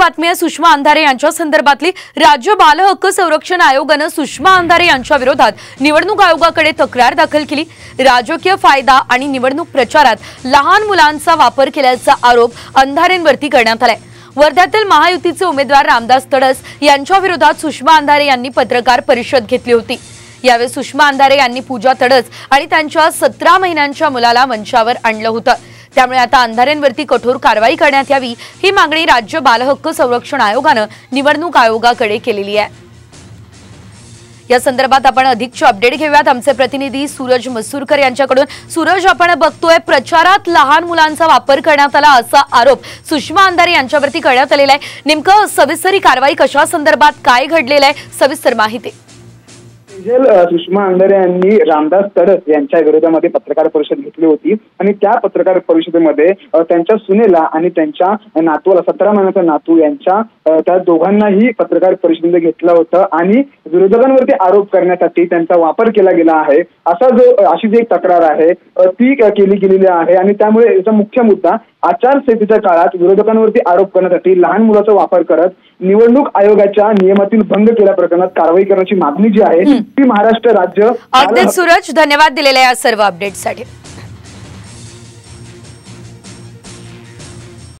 बातमी आहे सुषमा अंधारे यांच्या संदर्भातली। राज्य बाल हक्क संरक्षण आयोगाने सुषमा अंधारे यांच्या विरोधात निवडणूक आयोगाकडे तक्रार दाखल केली। राजकीय फायदा आणि निवडणूक प्रचारात लहान मुलांचा वापर केल्याचा आरोप अंधारेंवरती करण्यात आलाय। वर्ध्यातील महायुतीचे उमेदवार रामदास तडस यांच्या विरोधात सुषमा अंधारे यांनी पत्रकार परिषद घेतली होती। यावेळी सुषमा अंधारे यांनी पूजा तडस आणि त्यांच्या 17 महिन्यांच्या मुलाला मंचावर आणलं होतं। त्यामुळे आता अंधारेंवरती कठोर कारवाई करण्यात यावी ही मागणी राज्य बाल हक्क संरक्षण आयोगाने निवडणूक आयोगाकडे केलेली आहे। या संदर्भात आपण अधिकचे अपडेट घेऊयात आमचे प्रतिनिधी सूरज मसूरकर यांच्याकडून। सूरज, आपण बघतोय प्रचारात लहान मुलांचा वापर करण्यात आला असा आरोप सुषमा अंधारे यांच्यावरती करण्यात आलेला आहे। नेमकं सविस्तर कारवाई कशा संदर्भात काय घडलेलं आहे, सविस्तर माहिती। सुषमा अंधारे यांनी रामदास तडस यांच्या विरोधामध्ये पत्रकार परिषद घेतली होती आणि त्या पत्रकार परिषदेमध्ये त्यांच्या सुनेला आणि त्यांच्या नातूला 17 महिन्याचा नातू यांच्या त्या दोघांनाही पत्रकार परिषदेमध्ये घेतलं होतं आणि विरोधकांवरती आरोप करण्यासाठी त्यांचा वापर केला गेला आहे अशी जी एक तक्रार आहे ती केली गेलेली आहे। आणि त्यामुळे याचा मुख्य मुद्दा आचारसंहितेच्या काळात विरोधकांवरती आरोप करण्यासाठी लहान मुलाचा वापर करत निवडणूक आयोगाच्या नियमातील भंग केल्या प्रकरणात कारवाई करण्याची मागणी जी आहे ती महाराष्ट्र राज्य। अगदी सूरज, धन्यवाद दिलेल्या या सर्व अपडेटसाठी।